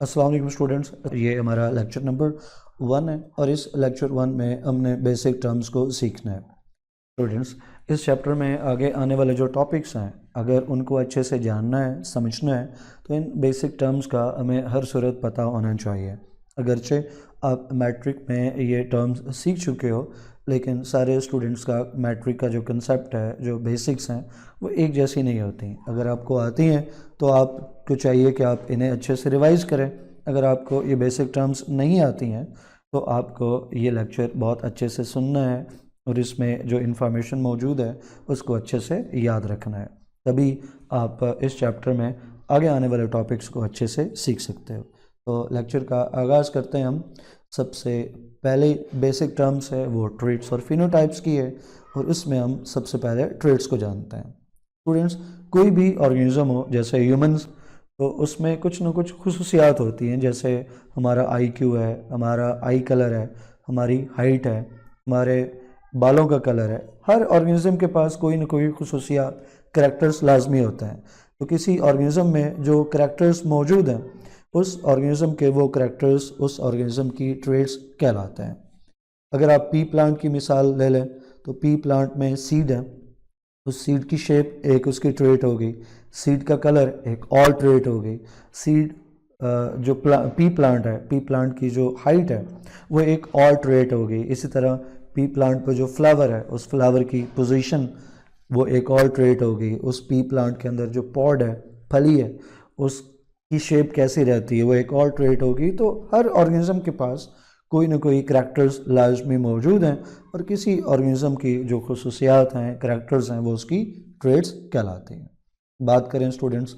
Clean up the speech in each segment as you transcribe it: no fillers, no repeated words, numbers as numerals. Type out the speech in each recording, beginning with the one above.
अस्सलाम वालेकुम स्टूडेंट्स, ये हमारा लेक्चर नंबर 1 है और इस लेक्चर 1 में हमने बेसिक टर्म्स को सीखना है। स्टूडेंट्स, इस चैप्टर में आगे आने वाले जो टॉपिक्स हैं, अगर उनको अच्छे से जानना है, समझना है, तो इन बेसिक टर्म्स का हमें हर सूरत पता होना चाहिए। अगरचे आप मैट्रिक में ये टर्म्स सीख चुके हो, लेकिन सारे स्टूडेंट्स का मैट्रिक का जो कंसेप्ट है, जो बेसिक्स हैं, वो एक जैसी नहीं होती। अगर आपको आती हैं तो आपको चाहिए कि आप इन्हें अच्छे से रिवाइज़ करें। अगर आपको ये बेसिक टर्म्स नहीं आती हैं तो आपको ये लेक्चर बहुत अच्छे से सुनना है और इसमें जो इन्फॉर्मेशन मौजूद है उसको अच्छे से याद रखना है, तभी आप इस चैप्टर में आगे आने वाले टॉपिक्स को अच्छे से सीख सकते हो। तो लेक्चर का आगाज़ करते हैं हम। सबसे पहले बेसिक टर्म्स है वो ट्रेट्स और फिनोटाइप्स की है और इसमें हम सबसे पहले ट्रेट्स को जानते हैं। स्टूडेंट्स, कोई भी ऑर्गेनिज्म हो, जैसे ह्यूमंस, तो उसमें कुछ ना कुछ खुसूसियात होती हैं। जैसे हमारा IQ है, हमारा आई कलर है, हमारी हाइट है, हमारे बालों का कलर है। हर ऑर्गेनिज्म के पास कोई ना कोई खुसूसियात, करैक्टर्स लाजमी होते हैं। तो किसी ऑर्गेनिज्म में जो करैक्टर्स मौजूद हैं, उस ऑर्गेनिज्म के वो करैक्टर्स उस ऑर्गेनिज्म की ट्रेट्स कहलाते हैं। अगर आप पी प्लांट की मिसाल ले लें तो पी प्लांट में सीड है, उस सीड की शेप एक उसकी ट्रेट होगी, सीड का कलर एक और ट्रेट होगी, सीड जो पी प्लांट है, पी प्लांट की जो हाइट है वो एक और ट्रेट होगी। इसी तरह पी प्लांट पर जो फ्लावर है, उस फ्लावर की पोजीशन वो एक और ट्रेट होगी। उस पी प्लांट के अंदर जो पॉड है, फली है, उसकी शेप कैसी रहती है, वो एक और ट्रेट होगी। तो हर ऑर्गेनिज्म के पास कोई ना कोई करैक्टर्स लाजमी मौजूद हैं और किसी ऑर्गेनिज्म की जो खुसूसियात हैं, करैक्टर्स हैं, वो उसकी ट्रेट्स कहलाती हैं। बात करें स्टूडेंट्स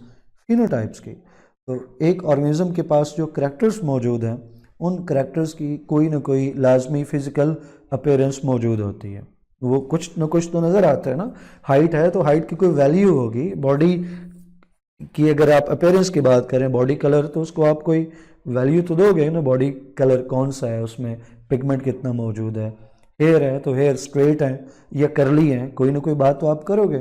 फिनोटाइप्स की, तो एक ऑर्गेनिज्म के पास जो करैक्टर्स मौजूद हैं, उन करैक्टर्स की कोई ना कोई लाजमी फ़िज़िकल अपीयरेंस मौजूद होती है। वो कुछ ना कुछ तो नज़र आता है ना। हाइट है तो हाइट की कोई वैल्यू होगी। बॉडी की अगर आप अपीयरेंस की बात करें, बॉडी कलर, तो उसको आप कोई वैल्यू तो दोगे ना। बॉडी कलर कौन सा है, उसमें पिगमेंट कितना मौजूद है। हेयर है तो हेयर स्ट्रेट है या करली है, कोई ना कोई बात तो आप करोगे।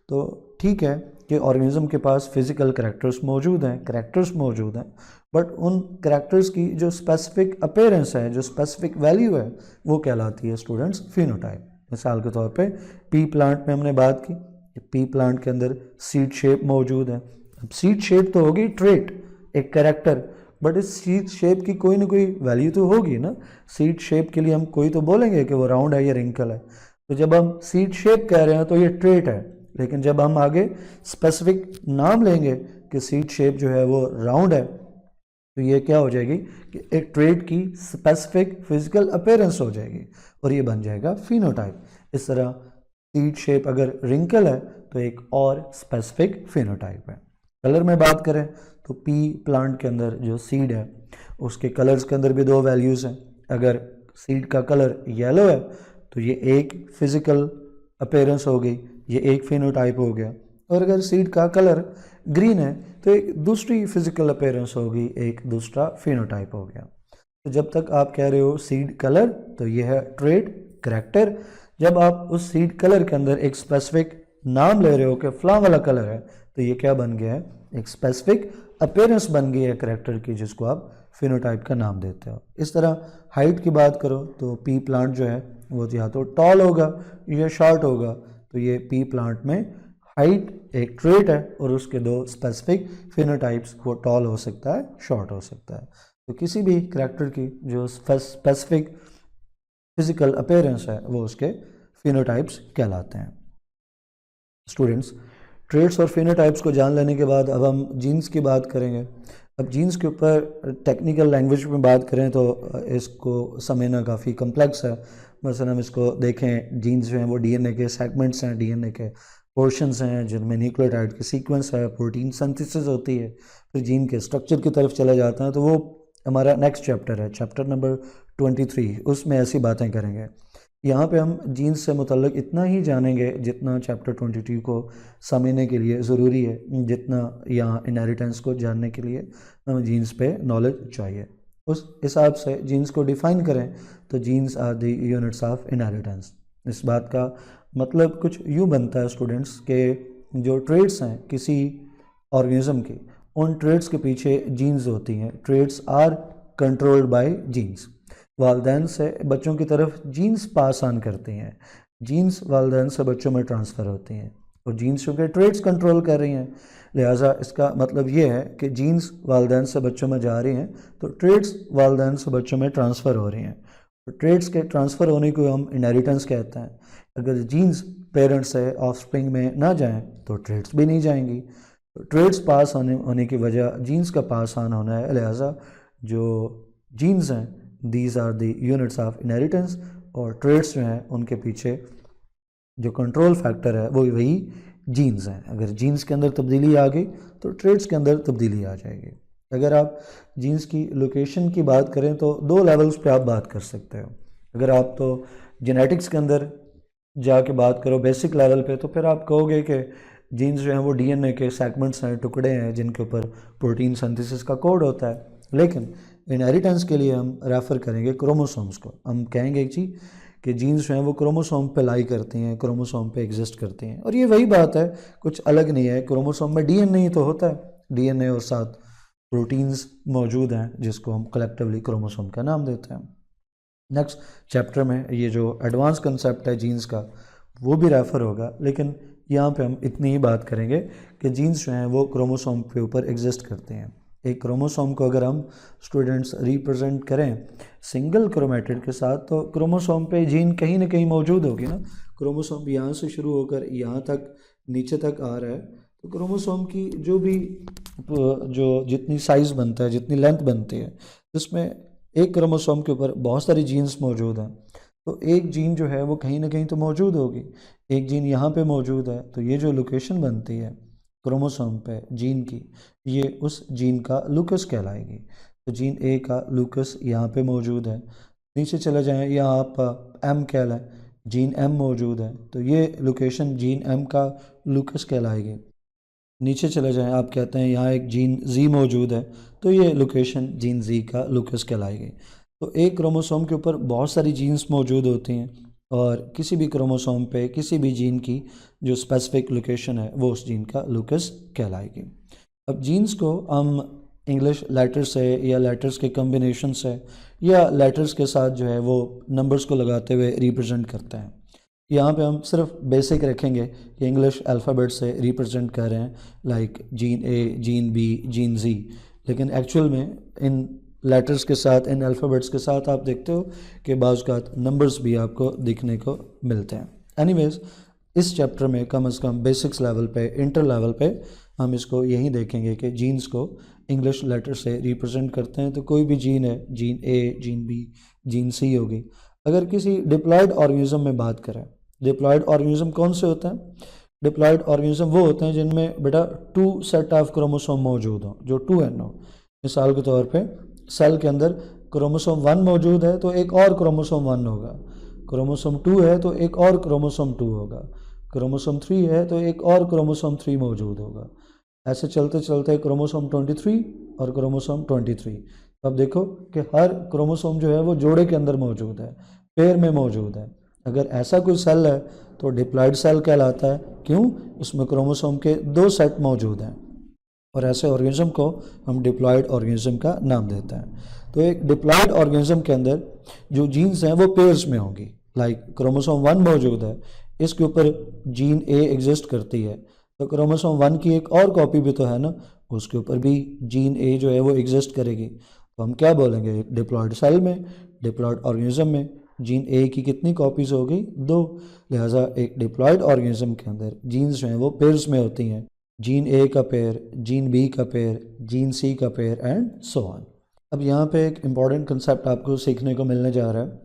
तो ठीक है कि ऑर्गेनिज्म के पास फिजिकल करैक्टर्स मौजूद हैं, करैक्टर्स मौजूद हैं, बट उन करैक्टर्स की जो स्पेसिफिक अपीयरेंस है, जो स्पेसिफिक वैल्यू है, वो कहलाती है स्टूडेंट्स फिनोटाइप। मिसाल के तौर पे पी प्लांट में हमने बात की, पी प्लांट के अंदर सीड शेप मौजूद है। अब सीड शेप तो होगी ट्रेट, एक कैरेक्टर, बट इस सीड शेप की कोई ना कोई वैल्यू तो होगी ना। सीड शेप के लिए हम कोई तो बोलेंगे कि वो राउंड है या रिंकल है। तो जब हम सीड शेप कह रहे हैं तो ये ट्रेट है, लेकिन जब हम आगे स्पेसिफिक नाम लेंगे कि सीड शेप जो है वो राउंड है, तो ये क्या हो जाएगी कि एक ट्रेट की स्पेसिफिक फिजिकल अपीयरेंस हो जाएगी और ये बन जाएगा फिनोटाइप। इस तरह सीड शेप अगर रिंकल है तो एक और स्पेसिफिक फिनोटाइप है। कलर में बात करें तो पी प्लांट के अंदर जो सीड है, उसके कलर्स के अंदर भी दो वैल्यूज़ हैं। अगर सीड का कलर येलो है तो ये एक फिजिकल अपीयरेंस हो गई, ये एक फिनोटाइप हो गया। और अगर सीड का कलर ग्रीन है तो एक दूसरी फिजिकल अपीयरेंस होगी, एक दूसरा फिनोटाइप हो गया। तो जब तक आप कह रहे हो सीड कलर, तो ये है ट्रेट, करैक्टर। जब आप उस सीड कलर के अंदर एक स्पेसिफिक नाम ले रहे हो कि फलां वाला कलर है, तो ये क्या बन गया है, एक स्पेसिफिक अपीयरेंस बन गई है करैक्टर की, जिसको आप फिनोटाइप का नाम देते हो। इस तरह हाइट की बात करो तो पी प्लांट जो है वो या तो टॉल होगा या शॉर्ट होगा। तो ये पी प्लांट में हाइट एक ट्रेट है और उसके दो स्पेसिफिक फिनोटाइप्स, वो टॉल हो सकता है, शॉर्ट हो सकता है। तो किसी भी करैक्टर की जो स्पेसिफिक फिजिकल अपीयरेंस है वो उसके फिनोटाइप्स कहलाते हैं। स्टूडेंट्स, ट्रेट्स और फिनोटाइप्स को जान लेने के बाद अब हम जीन्स की बात करेंगे। अब जीन्स के ऊपर टेक्निकल लैंग्वेज में बात करें तो इसको समझना काफ़ी कम्प्लेक्स है। मसलन हम इसको देखें, जीन्स जो हैं वो DNA के सेगमेंट्स हैं, DNA के पोर्शंस हैं जिनमें न्यूक्लियोटाइड की सीक्वेंस है, प्रोटीन सिंथेसिस होती है, फिर जीन के स्ट्रक्चर की तरफ चले जाते हैं। तो वो हमारा नेक्स्ट चैप्टर है, चैप्टर नंबर 23, उसमें ऐसी बातें करेंगे। यहाँ पे हम जीन्स से मुतल्लिक इतना ही जानेंगे जितना चैप्टर 22 को समझने के लिए ज़रूरी है, जितना यहाँ इनहेरिटेंस को जानने के लिए हमें जीन्स पे नॉलेज चाहिए। उस हिसाब से जीन्स को डिफ़ाइन करें तो genes are the units of inheritance. इस बात का मतलब कुछ यूँ बनता है स्टूडेंट्स के जो ट्रेड्स हैं किसी ऑर्गेनिज्म की, उन ट्रेड्स के पीछे जीन्स होती हैं। Traits are controlled by genes. वालदैन से बच्चों की तरफ जीन्स पास ऑन करती हैं, जीन्स वालदैन से बच्चों में ट्रांसफ़र होती हैं, और जीन्स चूँकि ट्रेड्स कंट्रोल कर रही हैं, लिहाजा इसका मतलब ये है कि जीन्स वालदैन से बच्चों में जा रही हैं तो ट्रेड्स वालदैन से बच्चों में ट्रांसफ़र हो रही हैं। तो ट्रेड्स के ट्रांसफ़र होने को हम इनहेरिटेंस कहते हैं। अगर जीन्स पेरेंट्स से ऑफस्प्रिंग में ना जाएं तो ट्रेड्स भी नहीं जाएंगी। तो ट्रेड्स पास होने की वजह जीन्स का पास ऑन होना है, लिहाजा जो जीन्स हैं these are the units of inheritance, और ट्रेड्स जो हैं उनके पीछे जो कंट्रोल फैक्टर है वो वही जीन्स हैं। अगर जीन्स के अंदर तब्दीली आ गई तो ट्रेड्स के अंदर तब्दीली आ जाएगी। अगर आप जीन्स की लोकेशन की बात करें तो दो लेवल्स पे आप बात कर सकते हो। अगर आप तो जेनेटिक्स के अंदर जाके बात करो बेसिक लेवल पे, तो फिर आप कहोगे कि जीन्स जो हैं वो डीएनए के सेगमेंट्स हैं, टुकड़े हैं जिनके ऊपर प्रोटीन सिंथेसिस का कोड होता है। लेकिन इनहेरिटेंस के लिए हम रेफ़र करेंगे क्रोमोसोम्स को। हम कहेंगे जी कि जीन्स जो हैं वो क्रोमोसोम पे लाई करती हैं, क्रोमोसोम पे एग्जिस्ट करती हैं, और ये वही बात है, कुछ अलग नहीं है। क्रोमोसोम में डीएनए ही तो होता है, डीएनए और साथ प्रोटीन्स मौजूद हैं जिसको हम कलेक्टिवली क्रोमोसोम का नाम देते हैं। नेक्स्ट चैप्टर में ये जो एडवांस कंसेप्ट है जीन्स का वो भी रेफ़र होगा, लेकिन यहाँ पे हम इतनी ही बात करेंगे कि जीन्स जो हैं वो क्रोमोसोम के ऊपर एग्जिस्ट करते हैं। एक क्रोमोसोम को अगर हम स्टूडेंट्स रिप्रेजेंट करें सिंगल क्रोमेटिड के साथ, तो क्रोमोसोम पे जीन कहीं ना कहीं मौजूद होगी ना। क्रोमोसोम यहाँ से शुरू होकर यहाँ तक नीचे तक आ रहा है, तो क्रोमोसोम की जो जितनी साइज़ बनता है, जितनी लेंथ बनती है, जिसमें एक क्रोमोसोम के ऊपर बहुत सारी जीन्स मौजूद हैं, तो एक जीन जो है वो कहीं ना कहीं तो मौजूद होगी। एक जीन यहाँ पे मौजूद है, तो ये जो लोकेशन बनती है क्रोमोसोम पे जीन की, ये उस जीन का लूकस कहलाएगी। तो जीन ए का लूकस यहाँ पे मौजूद है। नीचे चले जाएं, यहाँ आप एम कहलाए, जीन एम मौजूद है, तो ये लोकेशन जीन एम का लूकस कहलाएगी। नीचे चले जाएं, आप कहते हैं यहाँ एक जीन जी मौजूद है, तो ये लोकेशन जीन जी का लूकस कहलाएगी। तो एक क्रोमोसोम के ऊपर बहुत सारी जीन्स मौजूद होती हैं, और किसी भी क्रोमोसोम पे किसी भी जीन की जो स्पेसिफिक लोकेशन है वो उस जीन का लूकस कहलाएगी। अब जीन्स को हम इंग्लिश लेटर से या लेटर्स के कम्बिनेशन से या लेटर्स के साथ जो है वो नंबर्स को लगाते हुए रिप्रेजेंट करते हैं। यहाँ पे हम सिर्फ बेसिक रखेंगे कि इंग्लिश अल्फ़ाबेट से रिप्रेजेंट कर रहे हैं, like gene A, gene B, gene G, लेकिन एक्चुअल में इन लेटर्स के साथ, इन अल्फ़ाबेट्स के साथ आप देखते हो कि बाज़ औक़ात नंबर्स भी आपको दिखने को मिलते हैं। एनीवेज़, इस चैप्टर में कम से कम बेसिक्स लेवल पे, इंटर लेवल पे हम इसको यही देखेंगे कि जीन्स को इंग्लिश लेटर से रिप्रेजेंट करते हैं। तो कोई भी जीन है, gene A, gene B, gene C होगी। अगर किसी डिप्लॉयड ऑर्गेनिज्म में बात करें, डिप्लॉयड ऑर्गेनिज्म कौन से होते हैं? डिप्लॉयड ऑर्गेनिज्म वो होते हैं जिनमें बेटा 2 सेट ऑफ क्रोमोसोम मौजूद हों, जो 2n हो। मिसाल के तौर पे सेल के अंदर क्रोमोसोम 1 मौजूद है तो एक और क्रोमोसोम 1 होगा, क्रोमोसोम 2 है तो एक और क्रोमोसोम 2 होगा, क्रोमोसोम 3 है तो एक और क्रोमोसोम 3 मौजूद होगा। ऐसे चलते चलते क्रोमोसोम 23 और क्रोमोसोम 23। अब देखो कि हर क्रोमोसोम जो है वो जोड़े के अंदर मौजूद है, पेयर में मौजूद है। अगर ऐसा कोई सेल है तो डिप्लॉयड सेल कहलाता है। क्यों? इसमें क्रोमोसोम के 2 सेट मौजूद हैं, और ऐसे ऑर्गेनिज्म को हम डिप्लॉयड ऑर्गेनिज्म का नाम देते हैं। तो एक डिप्लॉयड ऑर्गेनिज्म के अंदर जो जीन्स हैं वो पेयर्स में होंगी। लाइक क्रोमोसोम 1 मौजूद है, इसके ऊपर जीन ए एग्जिस्ट करती है, तो क्रोमोसोम 1 की एक और कॉपी भी तो है ना, उसके ऊपर भी जीन ए जो है वो एग्जिस्ट करेगी। तो हम क्या बोलेंगे? डिप्लॉयड सेल में, डिप्लॉयड ऑर्गेनिज्म में जीन ए की कितनी कॉपीज़ हो गई? 2। लिहाजा एक डिप्लॉयड ऑर्गेनिज्म के अंदर जीन्स जो हैं वो पेयर्स में होती हैं, जीन ए का पेयर, जीन बी का पेयर, जीन सी का पेयर, एंड सो ऑन। अब यहाँ पे एक इम्पॉर्टेंट कंसेप्ट आपको सीखने को मिलने जा रहा है।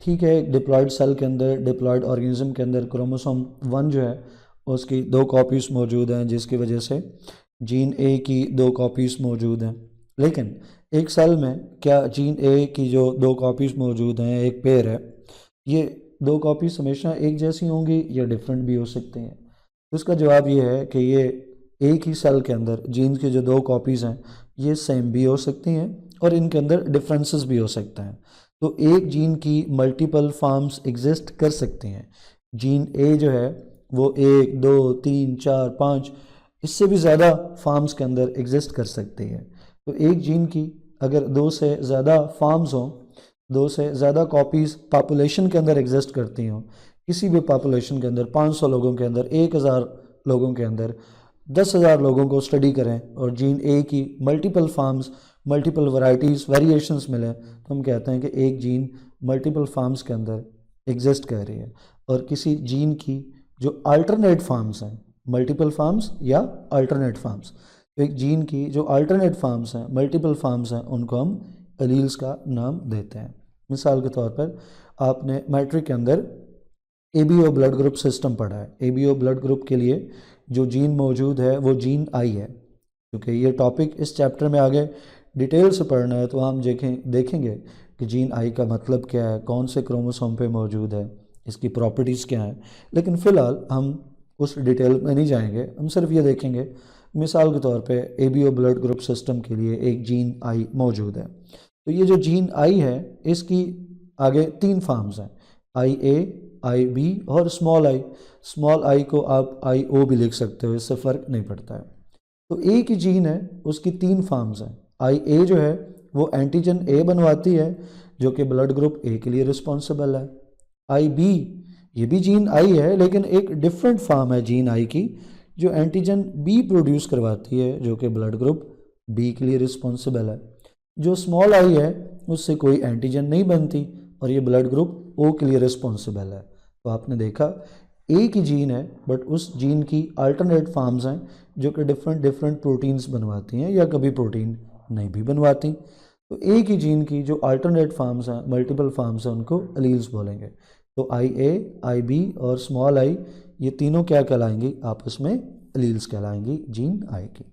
ठीक है, एक डिप्लॉयड सेल के अंदर, डिप्लॉयड ऑर्गेनिज्म के अंदर क्रोमोसोम 1 जो है उसकी 2 कॉपीज़ मौजूद हैं, जिसकी वजह से जीन ए की 2 कॉपीज़ मौजूद हैं। लेकिन एक सेल में क्या जीन ए की जो 2 कॉपीज़ मौजूद हैं, एक पेयर है, ये 2 कॉपीज़ हमेशा एक जैसी होंगी या डिफरेंट भी हो सकती हैं? तो इसका जवाब ये है कि ये एक ही सेल के अंदर जीन्स की जो 2 कॉपीज़ हैं ये सेम भी हो सकती हैं और इनके अंदर डिफरेंसेस भी हो सकते हैं। तो एक जीन की मल्टीपल फॉर्म्स एग्जिस्ट कर सकती हैं। जीन ए जो है वो 1, 2, 3, 4, 5 इससे भी ज़्यादा फार्म्स के अंदर एग्जिस्ट कर सकती है। तो एक जीन की अगर 2 से ज़्यादा फार्म्स हों, 2 से ज़्यादा कॉपीज़ पॉपुलेशन के अंदर एग्जिस्ट करती हों, किसी भी पॉपुलेशन के अंदर 500 लोगों के अंदर, 1000 लोगों के अंदर, 10,000 लोगों को स्टडी करें और जीन ए की multiple farms, multiple varieties, variations मिलें, तो हम कहते हैं कि एक जीन मल्टीपल फार्म्स के अंदर एग्जिस्ट कर रही है। और किसी जीन की जो अल्टरनेट फार्म्स हैं, मल्टीपल फार्म्स या अल्टरनेट फार्म्स, एक जीन की जो अल्टरनेट फार्म्स हैं, मल्टीपल फार्म्स हैं, उनको हम एलील्स का नाम देते हैं। मिसाल के तौर पर आपने मैट्रिक के अंदर एबीओ ब्लड ग्रुप सिस्टम पढ़ा है। एबीओ ब्लड ग्रुप के लिए जो जीन मौजूद है वो जीन आई है। क्योंकि ये टॉपिक इस चैप्टर में आगे डिटेल से पढ़ना है, तो हम देखेंगे कि जीन आई का मतलब क्या है, कौन से क्रोमोसोम पे मौजूद है, इसकी प्रॉपर्टीज़ क्या हैं। लेकिन फ़िलहाल हम उस डिटेल में नहीं जाएंगे, हम सिर्फ ये देखेंगे मिसाल के तौर पे एबीओ ब्लड ग्रुप सिस्टम के लिए एक जीन आई मौजूद है। तो ये जो जीन आई है इसकी आगे 3 फार्म्स हैं, आई ए, आई बी और स्मॉल आई। स्मॉल आई को आप आई ओ भी लिख सकते हो, इससे फ़र्क नहीं पड़ता है। तो एक ही जीन है, उसकी 3 फार्म्स हैं। आई ए जो है वो एंटीजन ए बनवाती है जो कि ब्लड ग्रुप ए के लिए रिस्पॉन्सिबल है। आई बी ये भी जीन आई है लेकिन एक डिफरेंट फार्म है जीन आई की जो एंटीजन बी प्रोड्यूस करवाती है जो कि ब्लड ग्रुप बी के लिए रिस्पॉन्सिबल है। जो स्मॉल आई है उससे कोई एंटीजन नहीं बनती और ये ब्लड ग्रुप ओ के लिए रिस्पॉन्सिबल है। तो आपने देखा एक ही जीन है बट उस जीन की अल्टरनेट फार्म्स हैं जो कि डिफरेंट प्रोटीन्स बनवाती हैं या कभी प्रोटीन नहीं भी बनवाती। तो एक ही जीन की जो अल्टरनेट फार्म्स हैं, मल्टीपल फार्म्स हैं, उनको एलील्स बोलेंगे। तो आई ए, आई बी और स्मॉल आई ये तीनों क्या कहलाएंगी, आपस में एलील्स कहलाएंगी जीन आई की।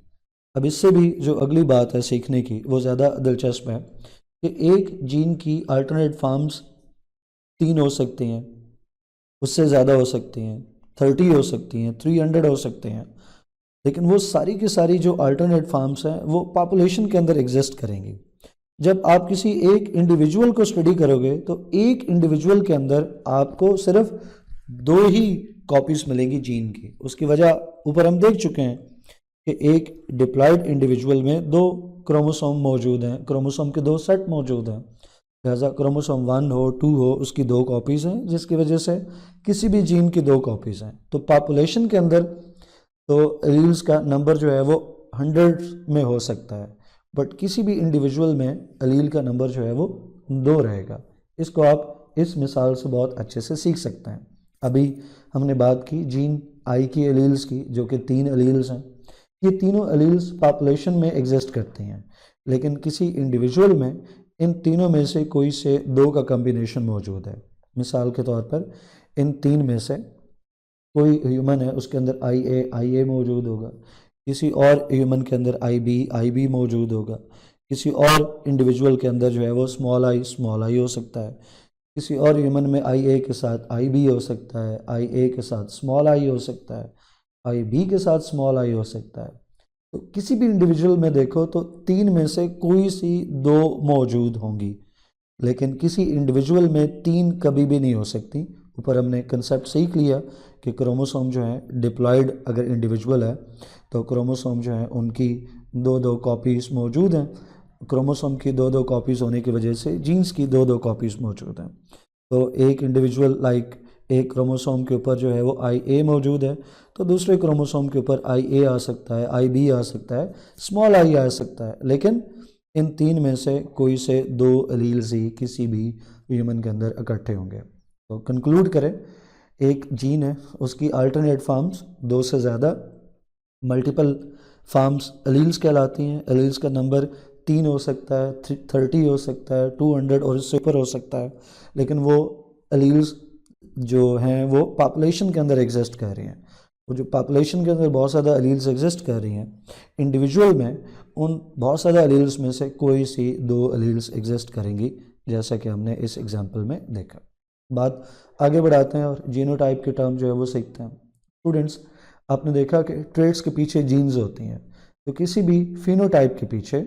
अब इससे भी जो अगली बात है सीखने की वो ज़्यादा दिलचस्प है कि एक जीन की अल्टरनेट फार्म्स 3 हो सकती हैं, उससे ज़्यादा हो सकती हैं, 30 हो सकती हैं, 300 हो सकते हैं, लेकिन वो सारी की सारी जो अल्टरनेट फार्म्स हैं वो पॉपुलेशन के अंदर एग्जिस्ट करेंगी। जब आप किसी एक इंडिविजुअल को स्टडी करोगे तो एक इंडिविजुअल के अंदर आपको सिर्फ 2 ही कॉपीज़ मिलेंगी जीन की। उसकी वजह ऊपर हम देख चुके हैं कि एक डिप्लॉयड इंडिविजुअल में 2 क्रोमोसोम मौजूद हैं, क्रोमोसोम के 2 सेट मौजूद हैं, लिहाजा क्रोमोसोम 1 हो 2 हो उसकी 2 कॉपीज़ हैं, जिसकी वजह से किसी भी जीन की 2 कॉपीज़ हैं। तो पॉपुलेशन के अंदर तो एलील्स का नंबर जो है वो 100 में हो सकता है, बट किसी भी इंडिविजुअल में एलील का नंबर जो है वो 2 रहेगा। इसको आप इस मिसाल से बहुत अच्छे से सीख सकते हैं। अभी हमने बात की जीन आई की एलील्स की, जो कि 3 एलील्स हैं। ये तीनों एलील्स पॉपुलेशन में एग्जिस्ट करती हैं, लेकिन किसी इंडिविजुअल में इन तीनों में से कोई से 2 का कम्बिनेशन मौजूद है। मिसाल के तौर पर इन 3 में से कोई ह्यूमन है उसके अंदर आई ए मौजूद होगा, किसी और ह्यूमन के अंदर आई बी मौजूद होगा, किसी और इंडिविजुअल के अंदर जो है वो स्मॉल आई हो सकता है, किसी और ह्यूमन में आई ए के साथ आई बी हो सकता है, आई ए के साथ स्मॉल आई हो सकता है, आई बी के साथ स्मॉल आई हो सकता है। तो किसी भी इंडिविजुअल में देखो तो 3 में से कोई सी 2 मौजूद होंगी, लेकिन किसी इंडिविजुअल में 3 कभी भी नहीं हो सकती। ऊपर हमने कंसेप्ट सीख लिया कि क्रोमोसोम जो है डिप्लॉयड अगर इंडिविजुअल है तो क्रोमोसोम जो है उनकी 2-2 कॉपीज़ मौजूद हैं। क्रोमोसोम की 2-2 कॉपीज़ होने की वजह से जीन्स की 2-2 कॉपीज़ मौजूद हैं। तो एक इंडिविजुअल एक क्रोमोसोम के ऊपर जो है वो आई ए मौजूद है, तो दूसरे क्रोमोसोम के ऊपर आई ए आ सकता है, आई बी आ सकता है, स्मॉल आई आ सकता है, लेकिन इन 3 में से कोई से 2 एलील्स ही किसी भी ह्यूमन के अंदर इकट्ठे होंगे। तो कंक्लूड करें, एक जीन है उसकी अल्टरनेट फार्म्स 2 से ज़्यादा, मल्टीपल फार्म्स एलील्स कहलाती हैं। एलील्स का नंबर 3 हो सकता है, 30 हो सकता है, 200 और इससे ऊपर हो सकता है, लेकिन वो एलील्स जो हैं वो पॉपुलेशन के अंदर एग्जिस्ट कर रही हैं। वो जो पॉपुलेशन के अंदर बहुत ज़्यादा एलील्स एग्जिस्ट कर रही हैं, इंडिविजुअल में उन बहुत ज़्यादा एलील्स में से कोई सी 2 एलील्स एग्जिस्ट करेंगी, जैसा कि हमने इस एग्जांपल में देखा। बात आगे बढ़ाते हैं और जीनोटाइप के टर्म जो है वो सीखते हैं। स्टूडेंट्स, आपने देखा कि ट्रेट्स के पीछे जीन्स होती हैं, तो किसी भी फिनोटाइप के पीछे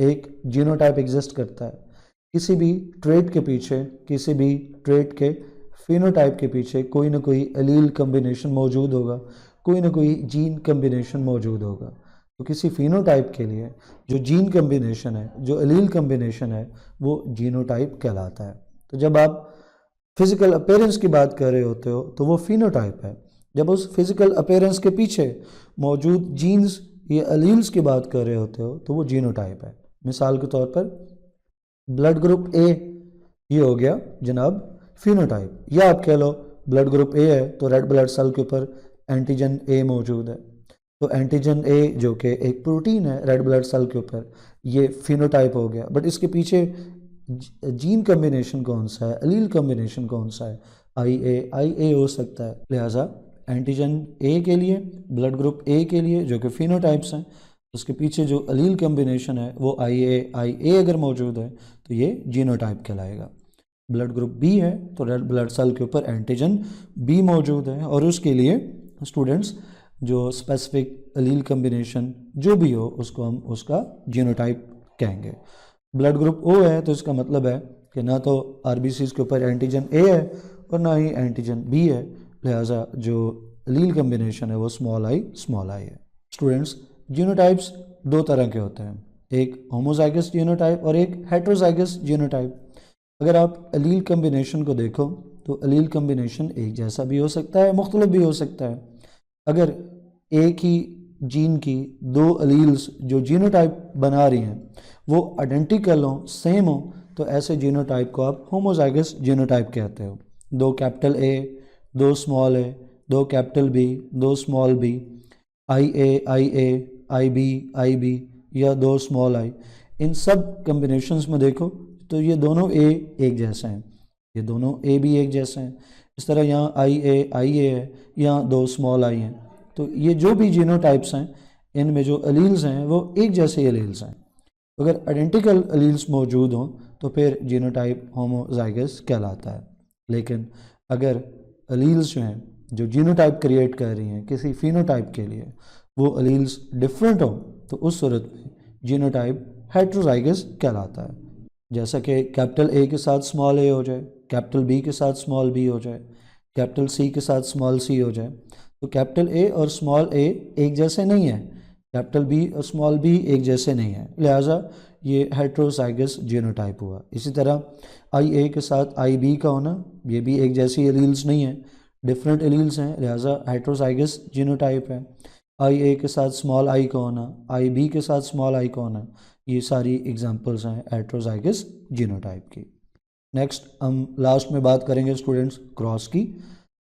एक जीनोटाइप एग्जिस्ट करता है। किसी भी ट्रेट के पीछे, किसी भी ट्रेट के फिनोटाइप के पीछे कोई ना कोई एलील कम्बिनेशन मौजूद होगा, कोई ना कोई जीन कम्बिनेशन मौजूद होगा। तो किसी फिनोटाइप के लिए जो जीन कम्बिनेशन है, जो एलील कम्बिनेशन है, वो जीनोटाइप कहलाता है। तो जब आप फिजिकल अपीयरेंस की बात कर रहे होते हो तो वो फिनोटाइप है। जब उस फिजिकल अपीयरेंस के पीछे मौजूद जीन्स या एलील्स की बात कर रहे होते हो तो वो जीनोटाइप है। मिसाल के तौर पर ब्लड ग्रुप ए, ये हो गया जनाब फिनोटाइप। या आप कह लो ब्लड ग्रुप ए है तो रेड ब्लड सेल के ऊपर एंटीजन ए मौजूद है। तो एंटीजन ए जो कि एक प्रोटीन है रेड ब्लड सेल के ऊपर, ये फिनोटाइप हो गया। बट इसके पीछे जीन कम्बिनेशन कौन सा है, एलील कम्बिनेशन कौन सा है, आई ए हो सकता है। लिहाजा एंटीजन ए के लिए, ब्लड ग्रुप ए के लिए जो कि फिनोटाइप्स हैं, उसके पीछे जो एलील कम्बिनेशन है वो आई ए अगर मौजूद है तो ये जीनोटाइप कहलाएगा। ब्लड ग्रुप बी है तो रेड ब्लड सेल के ऊपर एंटीजन बी मौजूद है और उसके लिए स्टूडेंट्स जो स्पेसिफिक एलील कम्बिनेशन जो भी हो उसको हम उसका जीनोटाइप कहेंगे। ब्लड ग्रुप ओ है तो इसका मतलब है कि ना तो आरबीसीज के ऊपर एंटीजन ए है और ना ही एंटीजन बी है, लिहाजा जो एलील कम्बिनेशन है वो स्मॉल आई है। स्टूडेंट्स, जीनोटाइप्स दो तरह के होते हैं, एक होमोजाइगस जीनोटाइप और एक हेट्रोजाइगस जीनोटाइप। अगर आप एलील कम्बिनेशन को देखो तो एलील कम्बिनेशन एक जैसा भी हो सकता है, मुख्तलिफ भी हो सकता है। अगर एक ही जीन की दो एलील्स जो जीनोटाइप बना रही हैं वो आइडेंटिकल हो, सेम हो, तो ऐसे जीनोटाइप को आप होमोजाइगस जीनोटाइप कहते हो। दो कैपिटल ए, दो स्मॉल ए, दो कैपिटल बी, दो स्मॉल बी, आई बी या दो स्मॉल आई, इन सब कम्बिनेशंस में देखो तो ये दोनों ए एक जैसे हैं, ये दोनों ए भी एक जैसे हैं। इस तरह यहाँ आई ए है, यहाँ दो स्मॉल आई हैं। तो ये जो भी जीनोटाइप्स हैं इनमें जो एलील्स हैं वो एक जैसे एलील्स हैं। अगर आइडेंटिकल एलील्स मौजूद हों तो फिर जीनोटाइप होमोजाइगस कहलाता है। लेकिन अगर एलील्स जो हैं जो जीनोटाइप क्रिएट कर रही हैं किसी फिनोटाइप के लिए वो एलील्स डिफरेंट हो तो उस सूरत में जीनोटाइप हेट्रोजाइगस कहलाता है। जैसा कि कैपिटल ए के साथ स्मॉल ए हो जाए, कैपिटल बी के साथ स्मॉल बी हो जाए, कैपिटल सी के साथ स्मॉल सी हो जाए, तो कैपिटल ए और स्मॉल ए एक जैसे नहीं है, कैपिटल बी और स्मॉल बी एक जैसे नहीं है, लिहाजा ये हेट्रोजाइगस जीनोटाइप हुआ। इसी तरह आई ए के साथ आई बी का होना, ये भी एक जैसी एलील्स नहीं है, डिफरेंट एलील्स हैं, लिहाजा हेट्रोजाइगस जीनोटाइप है। आई ए के साथ स्मॉल आई का होना, आई बी के साथ स्मॉल आई का होना, ये सारी एग्जांपल्स हैं हेट्रोजाइगस जीनोटाइप की। नेक्स्ट हम लास्ट में बात करेंगे स्टूडेंट्स क्रॉस की।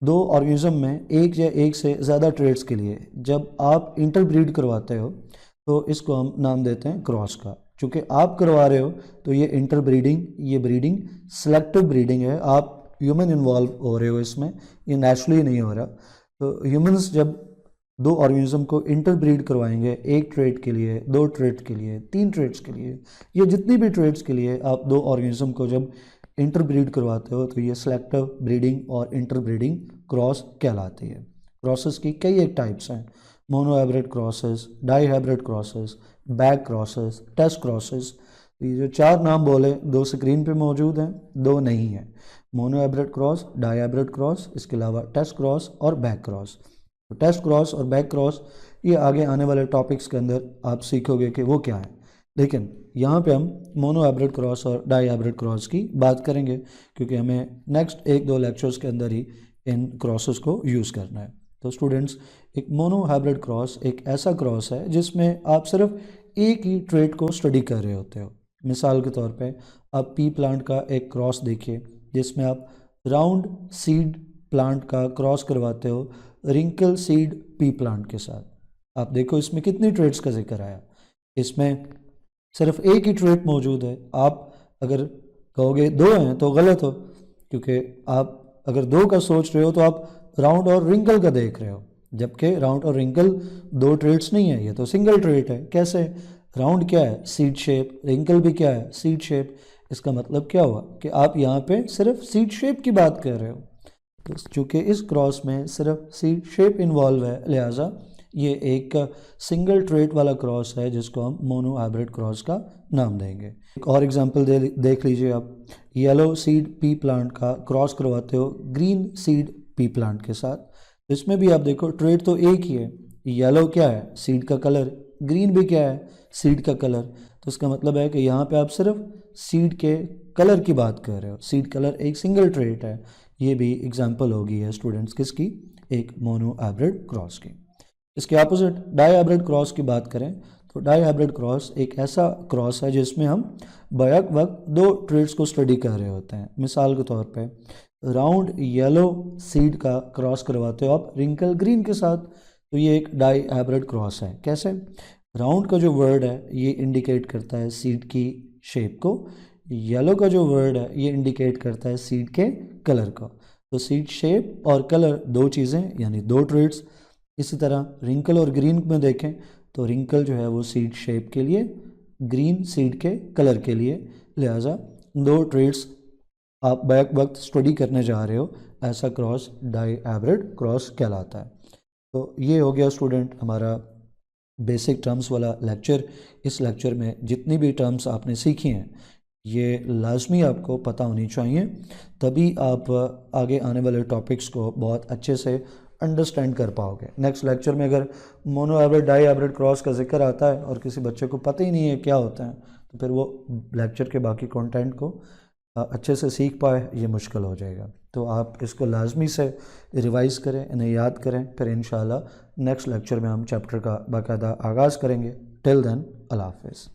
दो ऑर्गेनिज्म में एक या एक से ज़्यादा ट्रेड्स के लिए जब आप इंटरब्रीड करवाते हो तो इसको हम नाम देते हैं क्रॉस का। चूँकि आप करवा रहे हो तो ये इंटरब्रीडिंग, ये ब्रीडिंग सिलेक्टिव ब्रीडिंग है, आप ह्यूमन इन्वॉल्व हो रहे हो इसमें, ये नेचुरली नहीं हो रहा। तो ह्यूमंस जब दो ऑर्गेनिज्म को इंटरब्रीड करवाएंगे एक ट्रेड के लिए, दो ट्रेड के लिए, तीन ट्रेड्स के लिए, ये जितनी भी ट्रेड्स के लिए आप दो ऑर्गेनिज्म को जब इंटरब्रीड करवाते हो तो ये सिलेक्टिव ब्रीडिंग और इंटरब्रीडिंग क्रॉस कहलाती है। क्रॉसेस की कई एक टाइप्स हैं, monohybrid crosses, dihybrid crosses, back crosses, test crosses. ये जो चार नाम बोले दो स्क्रीन पे मौजूद हैं, दो नहीं है, मोनोहाइब्रिड क्रॉस, डाईहाइब्रिड क्रॉस, इसके अलावा टेस्ट क्रॉस और बैक क्रॉस। तो टेस्ट क्रॉस और बैक क्रॉस ये आगे आने वाले टॉपिक्स के अंदर आप सीखोगे कि वो क्या है, लेकिन यहाँ पे हम मोनोहाइब्रिड क्रॉस और डाईहाइब्रिड क्रॉस की बात करेंगे क्योंकि हमें नेक्स्ट एक दो लेक्चर्स के अंदर ही इन क्रॉसेस को यूज़ करना है। तो स्टूडेंट्स, एक मोनोहाइब्रिड क्रॉस एक ऐसा क्रॉस है जिसमें आप सिर्फ एक ही ट्रेट को स्टडी कर रहे होते हो। मिसाल के तौर पे आप पी प्लांट का एक क्रॉस देखिए जिसमें आप राउंड सीड प्लांट का क्रॉस करवाते हो रिंकल सीड पी प्लांट के साथ। आप देखो इसमें कितनी ट्रेट्स का जिक्र आया, इसमें सिर्फ एक ही ट्रेट मौजूद है। आप अगर कहोगे दो हैं तो गलत हो, क्योंकि आप अगर दो का सोच रहे हो तो आप राउंड और रिंकल का देख रहे हो, जबकि राउंड और रिंकल दो ट्रेट्स नहीं है, ये तो सिंगल ट्रेट है। कैसे? राउंड क्या है? Seed shape. रिंकल भी क्या है? Seed shape. इसका मतलब क्या हुआ कि आप यहाँ पे सिर्फ सीड शेप की बात कर रहे हो। तो चूँकि इस क्रॉस में सिर्फ सीड शेप इन्वॉल्व है, लिहाजा ये एक सिंगल ट्रेट वाला क्रॉस है जिसको हम मोनोहाइब्रिड क्रॉस का नाम देंगे। एक और एग्जांपल देख लीजिए आप, येलो सीड पी प्लांट का क्रॉस करवाते हो ग्रीन सीड पी प्लांट के साथ, इसमें भी आप देखो ट्रेड तो एक ही है, येलो क्या है सीड का कलर, ग्रीन भी क्या है सीड का कलर। तो इसका मतलब है कि यहाँ पे आप सिर्फ सीड के कलर की बात कर रहे हो, सीड कलर एक सिंगल ट्रेट है। ये भी एग्जांपल होगी है स्टूडेंट्स किसकी, एक मोनो हाइब्रिड क्रॉस की। इसके ऑपोजिट डाई हाइब्रिड क्रॉस की बात करें तो डाई हाइब्रिड क्रॉस एक ऐसा क्रॉस है जिसमें हम बैक वक्त दो ट्रेड्स को स्टडी कर रहे होते हैं। मिसाल के तौर पे राउंड येलो सीड का क्रॉस करवाते हो आप रिंकल ग्रीन के साथ, तो ये एक डाई हाइब्रिड क्रॉस है। कैसे, राउंड का जो वर्ड है ये इंडिकेट करता है सीड की शेप को, येलो का जो वर्ड है ये इंडिकेट करता है सीड के कलर को। तो सीड शेप और कलर दो चीज़ें यानी दो ट्रेड्स। इसी तरह रिंकल और ग्रीन में देखें तो रिंकल जो है वो सीड शेप के लिए, ग्रीन सीड के कलर के लिए, लिहाजा दो ट्रेड्स आप बैक वक्त स्टडी करने जा रहे हो, ऐसा क्रॉस डाई हाइब्रिड क्रॉस कहलाता है। तो ये हो गया स्टूडेंट हमारा बेसिक टर्म्स वाला लेक्चर। इस लेक्चर में जितनी भी टर्म्स आपने सीखी हैं ये लाजमी आपको पता होनी चाहिए, तभी आप आगे आने वाले टॉपिक्स को बहुत अच्छे से अंडरस्टैंड कर पाओगे। नेक्स्ट लेक्चर में अगर monohybrid dihybrid cross का जिक्र आता है और किसी बच्चे को पता ही नहीं है क्या होता है, तो फिर वो लेक्चर के बाकी कंटेंट को अच्छे से सीख पाए ये मुश्किल हो जाएगा। तो आप इसको लाजमी से रिवाइज़ करें, इन्हें याद करें, फिर इंशाल्लाह नेक्स्ट लेक्चर में हम चैप्टर का बाकायदा आगाज़ करेंगे। टिल देन अल्लाह हाफ़िज़।